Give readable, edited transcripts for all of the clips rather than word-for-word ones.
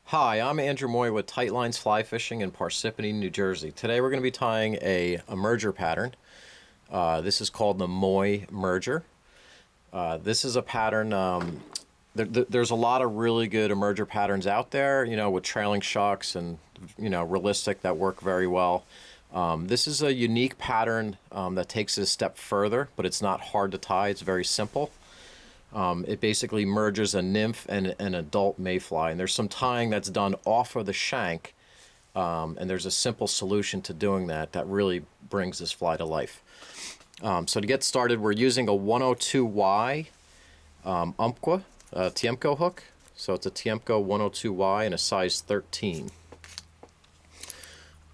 Hi, I'm Andrew Moy with Tight Lines Fly Fishing in Parsippany, New Jersey. Today we're going to be tying a merger pattern. This is called the Moy merger. This is a pattern, there's a lot of really good emerger patterns out there, with trailing shucks and, realistic that work very well. This is a unique pattern that takes it a step further, but it's not hard to tie. It's very simple. It basically merges a nymph and an adult mayfly, and there's some tying that's done off of the shank, and there's a simple solution to doing that that really brings this fly to life. So to get started, we're using a 102Y Umpqua Tiemco hook. So it's a Tiemco 102Y and a size 13.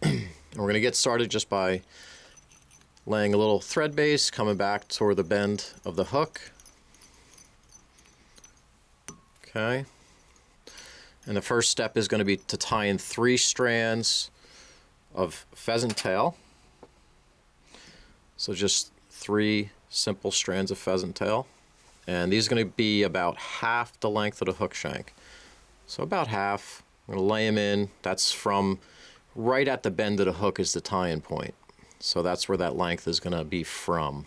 And we're going to get started just by laying a little thread base, coming back toward the bend of the hook. Okay, and the first step is going to be to tie in 3 strands of pheasant tail. So just 3 simple strands of pheasant tail, and these are going to be about half the length of the hook shank. So about half. I'm going to lay them in. That's from right at the bend of the hook is the tie-in point. So that's where that length is going to be from.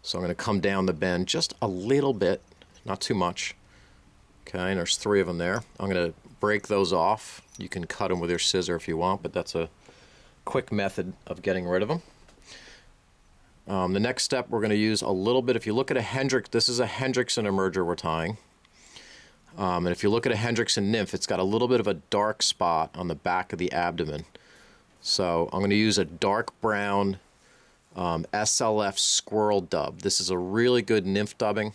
So I'm going to come down the bend just a little bit, not too much. Okay, and there's 3 of them there. I'm going to break those off. You can cut them with your scissor if you want, but that's a quick method of getting rid of them. The next step, we're going to use a little bit. If you look at a this is a Hendrickson emerger we're tying. And if you look at a Hendrickson nymph, it's got a little bit of a dark spot on the back of the abdomen. So I'm going to use a dark brown SLF squirrel dub. This is a really good nymph dubbing.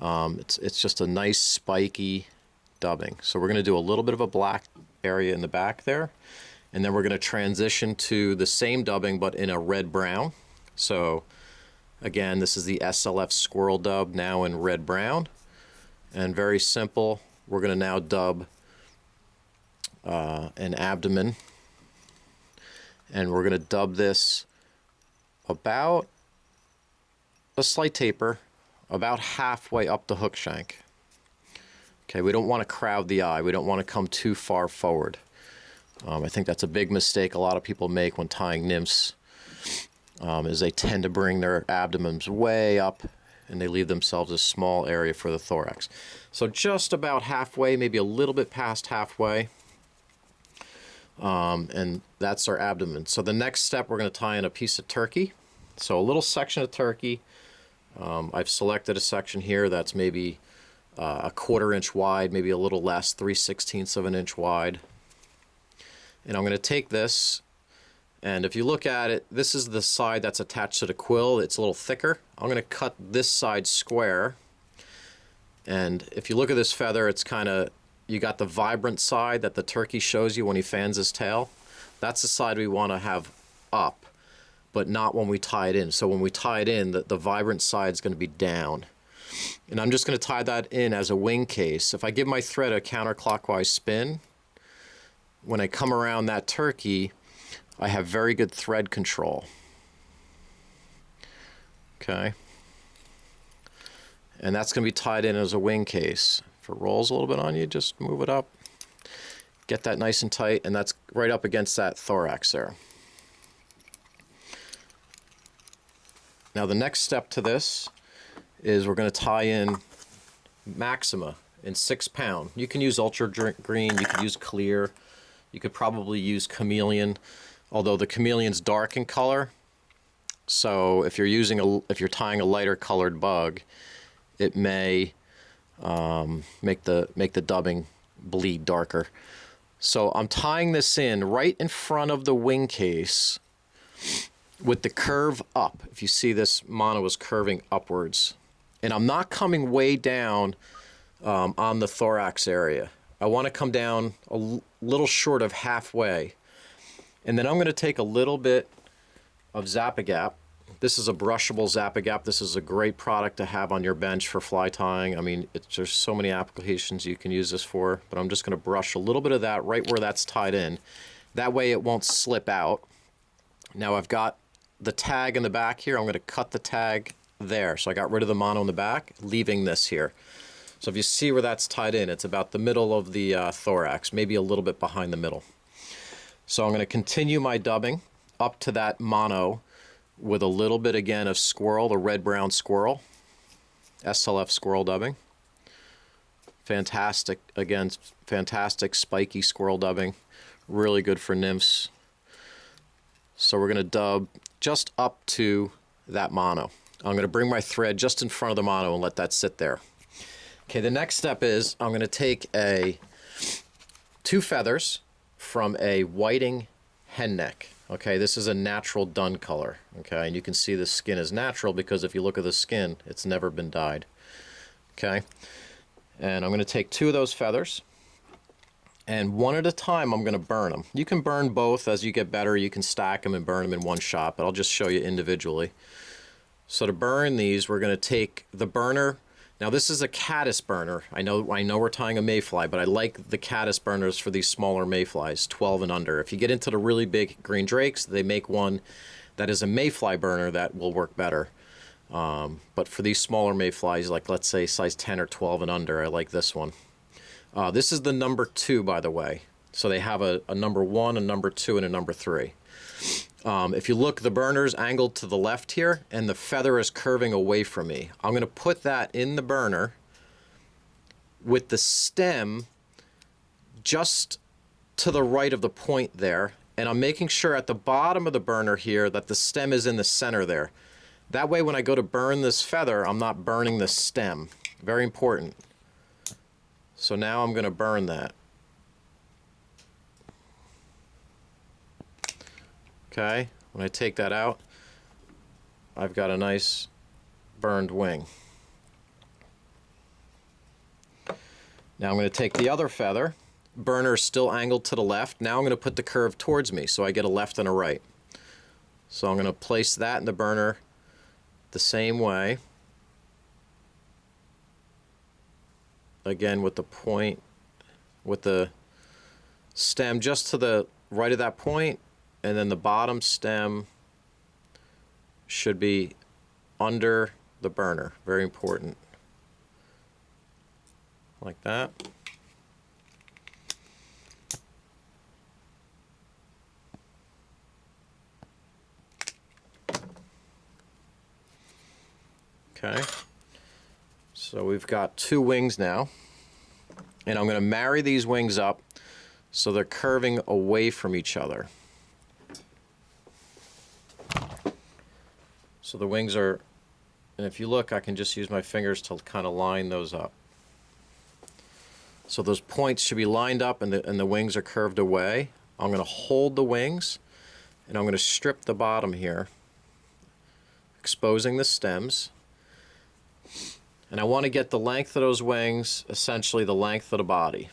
It's just a nice spiky dubbing. So we're going to do a little bit of a black area in the back there, and then we're going to transition to the same dubbing but in a red brown. So again, this is the SLF squirrel dub now in red brown, and very simple. We're going to now dub an abdomen, and we're going to dub this about a slight taper, about halfway up the hook shank. Okay, we don't want to crowd the eye. We don't want to come too far forward. I think that's a big mistake a lot of people make when tying nymphs, is they tend to bring their abdomens way up and they leave themselves a small area for the thorax. So just about halfway, maybe a little bit past halfway, and that's our abdomen. So the next step, we're going to tie in a piece of turkey. So a little section of turkey. I've selected a section here that's maybe a 1/4 inch wide, maybe a little less, 3/16 of an inch wide. And I'm going to take this, and if you look at it, this is the side that's attached to the quill. It's a little thicker. I'm going to cut this side square, and if you look at this feather, it's kind of, you got the vibrant side that the turkey shows you when he fans his tail. That's the side we want to have up, but not when we tie it in. So when we tie it in, the vibrant side is going to be down. And I'm just going to tie that in as a wing case. If I give my thread a counterclockwise spin, when I come around that turkey, I have very good thread control. Okay. And that's going to be tied in as a wing case. If it rolls a little bit on you, just move it up. Get that nice and tight, and that's right up against that thorax there. Now the next step to this is we're going to tie in Maxima in 6 pound. You can use ultra green, you could use clear, you could probably use chameleon, although the chameleon's dark in color. So if you're tying a lighter colored bug, it may make the dubbing bleed darker. So I'm tying this in right in front of the wing case with the curve up. If you see, this mono is curving upwards, and I'm not coming way down on the thorax area. I want to come down a little short of halfway, and then I'm going to take a little bit of Zap-A-Gap. This is a brushable Zap-A-Gap. This is a great product to have on your bench for fly tying. I mean, there's so many applications you can use this for, but I'm just going to brush a little bit of that right where that's tied in. That way it won't slip out. Now I've got the tag in the back here. I'm going to cut the tag there. So I got rid of the mono in the back, leaving this here. So if you see where that's tied in, it's about the middle of the thorax, maybe a little bit behind the middle. So I'm going to continue my dubbing up to that mono with a little bit again of squirrel, the red-brown squirrel, SLF squirrel dubbing. Fantastic, again, fantastic spiky squirrel dubbing, really good for nymphs. So we're going to dub just up to that mono. I'm going to bring my thread just in front of the mono and let that sit there. Okay, the next step is I'm going to take two feathers from a whiting hen neck. Okay, this is a natural dun color. Okay, and you can see the skin is natural because if you look at the skin, it's never been dyed. Okay, and I'm going to take two of those feathers, and one at a time I'm going to burn them. You can burn both as you get better. You can stack them and burn them in one shot, but I'll just show you individually. So to burn these, we're going to take the burner. Now this is a caddis burner. I know we're tying a mayfly, but I like the caddis burners for these smaller mayflies, 12 and under. If you get into the really big green drakes, they make one that is a mayfly burner that will work better. But for these smaller mayflies, like let's say size 10 or 12 and under, I like this one. This is the number 2, by the way. So they have a number 1, a number 2, and a number 3. If you look, the burner's angled to the left here, and the feather is curving away from me. I'm going to put that in the burner with the stem just to the right of the point there, and I'm making sure at the bottom of the burner here that the stem is in the center there. That way when I go to burn this feather, I'm not burning the stem. Very important. So now I'm going to burn that. Okay, when I take that out, I've got a nice burned wing. Now I'm going to take the other feather. Burner is still angled to the left. Now I'm going to put the curve towards me so I get a left and a right. So I'm going to place that in the burner the same way. Again with the point, with the stem just to the right of that point. And then the bottom stem should be under the burner. Very important. Like that. Okay. So we've got 2 wings now. And I'm going to marry these wings up so they're curving away from each other. So the wings are, and if you look, I can just use my fingers to kind of line those up. So those points should be lined up and the wings are curved away. I'm going to hold the wings and I'm going to strip the bottom here, exposing the stems. And I want to get the length of those wings, essentially the length of the body.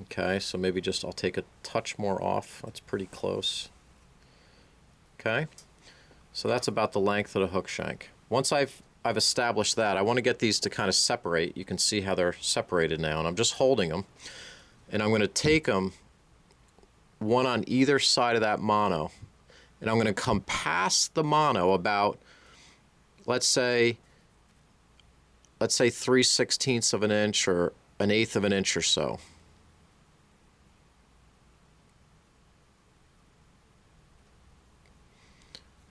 Okay, so maybe just I'll take a touch more off. That's pretty close. Okay. So that's about the length of the hook shank. Once I've established that, I want to get these to kind of separate. You can see how they're separated now, and I'm just holding them. And I'm going to take them, one on either side of that mono, and I'm going to come past the mono about, let's say 3/16 of an inch or 1/8 of an inch or so.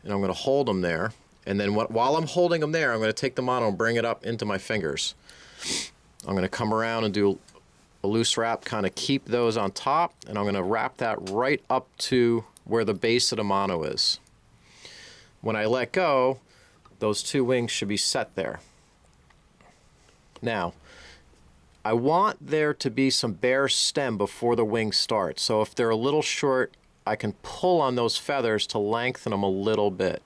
And I'm going to hold them there, and then while I'm holding them there, I'm going to take the mono and bring it up into my fingers. I'm going to come around and do a loose wrap, kind of keep those on top, and I'm going to wrap that right up to where the base of the mono is. When I let go, those 2 wings should be set there. Now, I want there to be some bare stem before the wings start, so if they're a little short, I can pull on those feathers to lengthen them a little bit.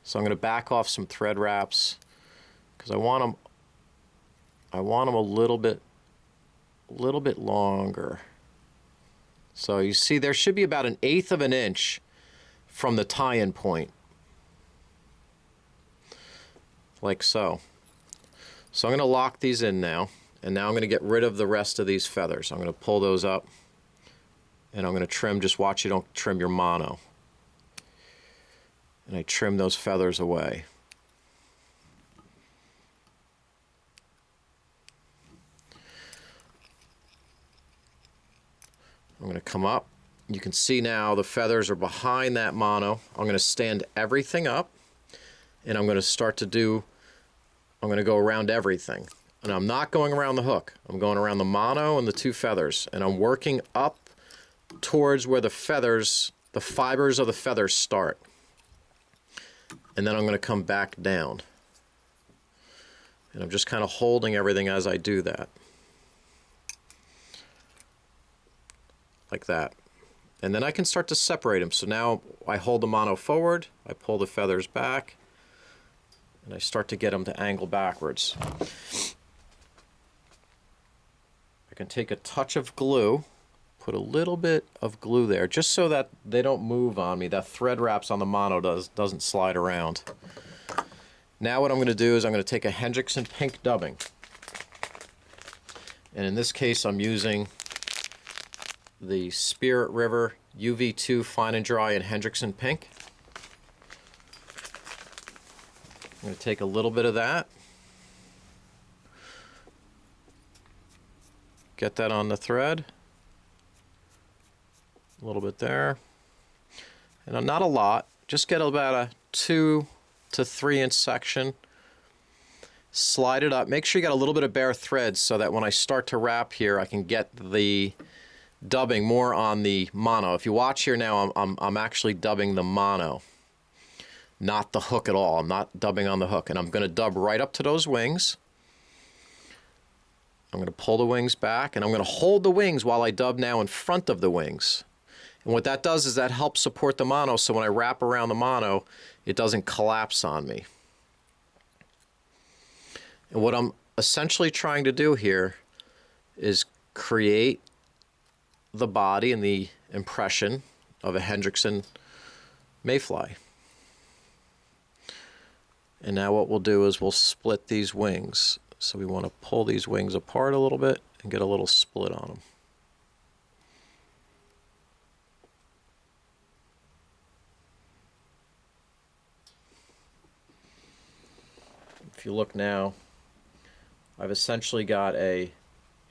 So I'm going to back off some thread wraps because I want them a little bit longer. So you see there should be about 1/8 of an inch from the tie-in point. Like so. So I'm going to lock these in now, and now I'm going to get rid of the rest of these feathers. I'm going to pull those up. And I'm going to trim, just watch you don't trim your mono. And I trim those feathers away. I'm going to come up. You can see now the feathers are behind that mono. I'm going to stand everything up, and I'm going to start to do, I'm going to go around everything. And I'm not going around the hook. I'm going around the mono and the two feathers, and I'm working up towards where the feathers, the fibers of the feathers start. And then I'm going to come back down. And I'm just kind of holding everything as I do that. Like that. And then I can start to separate them. So now I hold the mono forward, I pull the feathers back, and I start to get them to angle backwards. I can take a touch of glue, put a little bit of glue there, just so that they don't move on me. That thread wraps on the mono doesn't slide around. Now what I'm going to do is I'm going to take a Hendrickson pink dubbing. And in this case I'm using the Spirit River UV2 Fine and Dry in Hendrickson pink. I'm going to take a little bit of that. Get that on the thread. A little bit there. And not a lot. Just get about a 2 to 3 inch section. Slide it up. Make sure you got a little bit of bare thread so that when I start to wrap here I can get the dubbing more on the mono. If you watch here now, I'm actually dubbing the mono, not the hook at all. I'm not dubbing on the hook, and I'm going to dub right up to those wings. I'm going to pull the wings back, and I'm going to hold the wings while I dub now in front of the wings. And what that does is that helps support the mono, so when I wrap around the mono, it doesn't collapse on me. And what I'm essentially trying to do here is create the body and the impression of a Hendrickson mayfly. And now what we'll do is we'll split these wings. So we want to pull these wings apart a little bit and get a little split on them. If you look now, I've essentially got a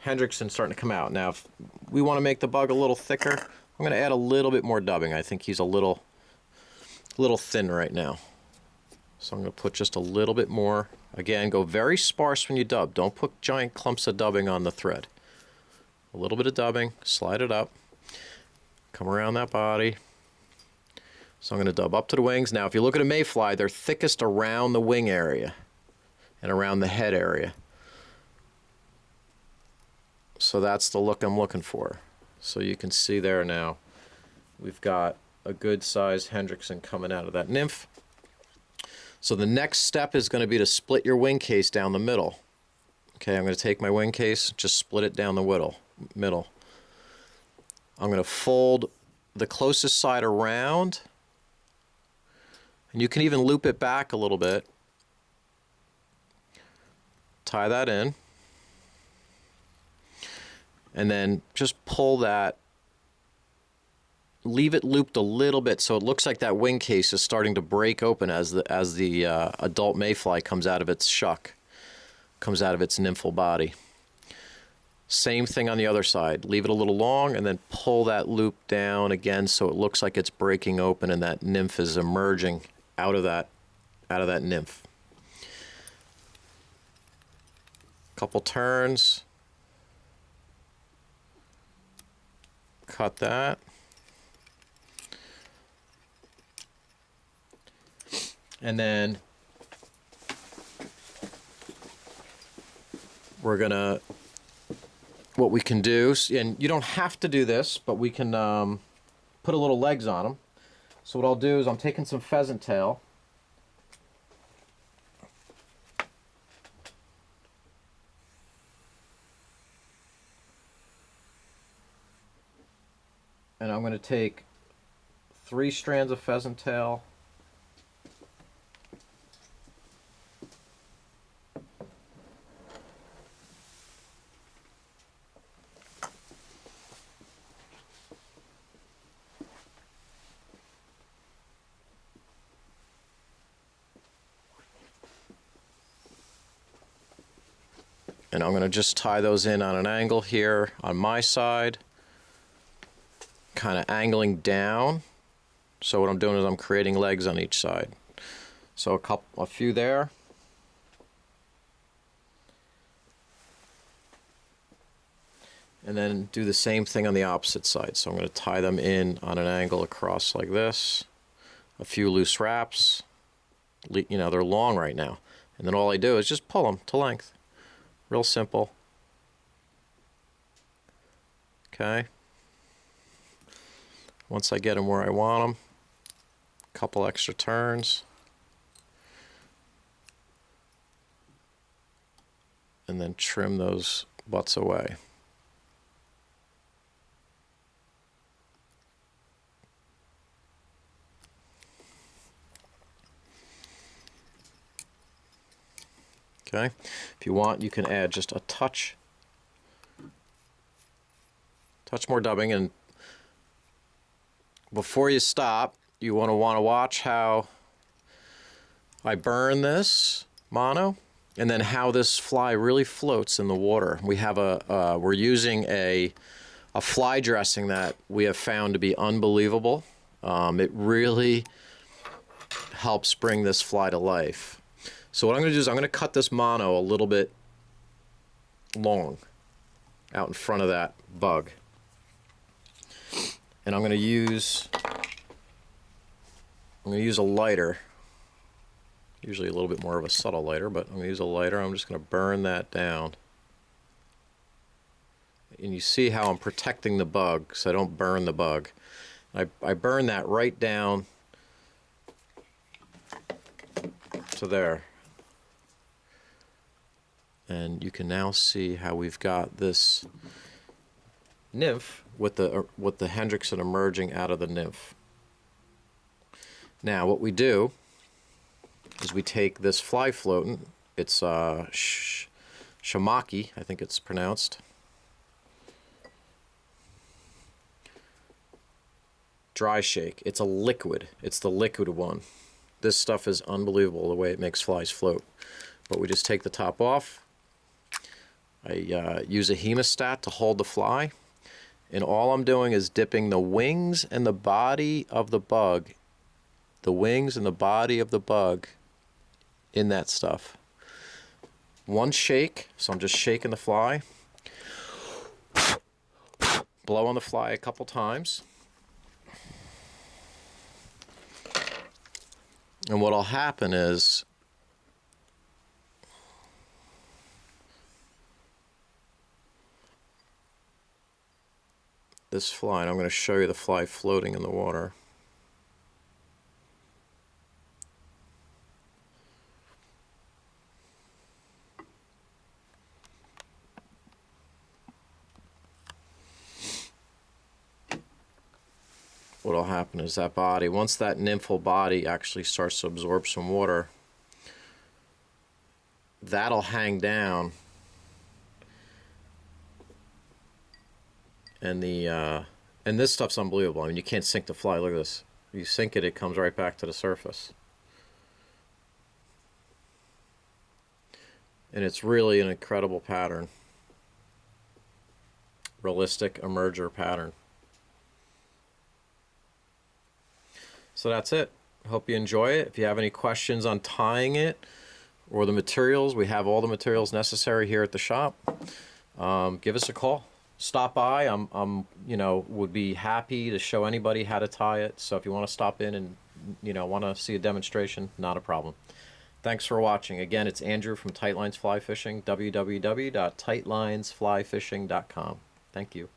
Hendrickson starting to come out. Now, if we want to make the bug a little thicker, I'm going to add a little bit more dubbing. I think he's a little thin right now. So I'm going to put just a little bit more. Again, go very sparse when you dub. Don't put giant clumps of dubbing on the thread. A little bit of dubbing, slide it up, come around that body. So I'm going to dub up to the wings. Now, if you look at a mayfly, they're thickest around the wing area and around the head area. So that's the look I'm looking for. So you can see there now, we've got a good sized Hendrickson coming out of that nymph. So the next step is going to be to split your wing case down the middle. Okay, I'm going to take my wing case, just split it down the middle. I'm going to fold the closest side around, and you can even loop it back a little bit. Tie that in. And then just pull that, leave it looped a little bit so it looks like that wing case is starting to break open as the adult mayfly comes out of its shuck, comes out of its nymphal body. Same thing on the other side. Leave it a little long and then pull that loop down again so it looks like it's breaking open and that nymph is emerging out of that nymph. Couple turns. Cut that. And then we're gonna, what we can do, and you don't have to do this, but we can put a little legs on them. So what I'll do is I'm taking some pheasant tail. And I'm going to take 3 strands of pheasant tail. And I'm going to just tie those in on an angle here on my side. kind of angling down. So what I'm doing is I'm creating legs on each side. So a few there. And then do the same thing on the opposite side. So I'm going to tie them in on an angle across like this. A few loose wraps. You know, they're long right now. And then all I do is just pull them to length. Real simple. Okay. Once I get them where I want them, a couple extra turns. And then trim those butts away. Okay, if you want, you can add just a touch more dubbing, and before you stop, you want to watch how I burn this mono, and then how this fly really floats in the water. We have we're using a fly dressing that we have found to be unbelievable. It really helps bring this fly to life. So what I'm going to do is I'm going to cut this mono a little bit long out in front of that bug. And I'm going to use a lighter, usually a little bit more of a subtle lighter, but I'm going to use a lighter. I'm just going to burn that down. And you see how I'm protecting the bug so I don't burn the bug. I burn that right down to there. And you can now see how we've got this nymph with the Hendrickson emerging out of the nymph. Now what we do is we take this fly floatant. It's shamaki, I think it's pronounced. Dry shake. It's a liquid. It's the liquid one. This stuff is unbelievable the way it makes flies float. But we just take the top off. I use a hemostat to hold the fly, and all I'm doing is dipping the wings and the body of the bug, in that stuff. One shake, so I'm just shaking the fly, blow on the fly a couple times, and what'll happen is this fly, and I'm going to show you the fly floating in the water. What'll happen is that body, once that nymphal body actually starts to absorb some water, that'll hang down, and this stuff's unbelievable. I mean, you can't sink the fly. Look at this. You sink it, it comes right back to the surface. And it's really an incredible pattern. Realistic emerger pattern. So that's it. Hope you enjoy it. If you have any questions on tying it or the materials, we have all the materials necessary here at the shop. Give us a call. Stop by. I'm would be happy to show anybody how to tie it. So if you want to stop in and want to see a demonstration, not a problem. Thanks for watching. Again, it's Andrew from Tight Lines Fly Fishing. www.tightlinesflyfishing.com. Thank you.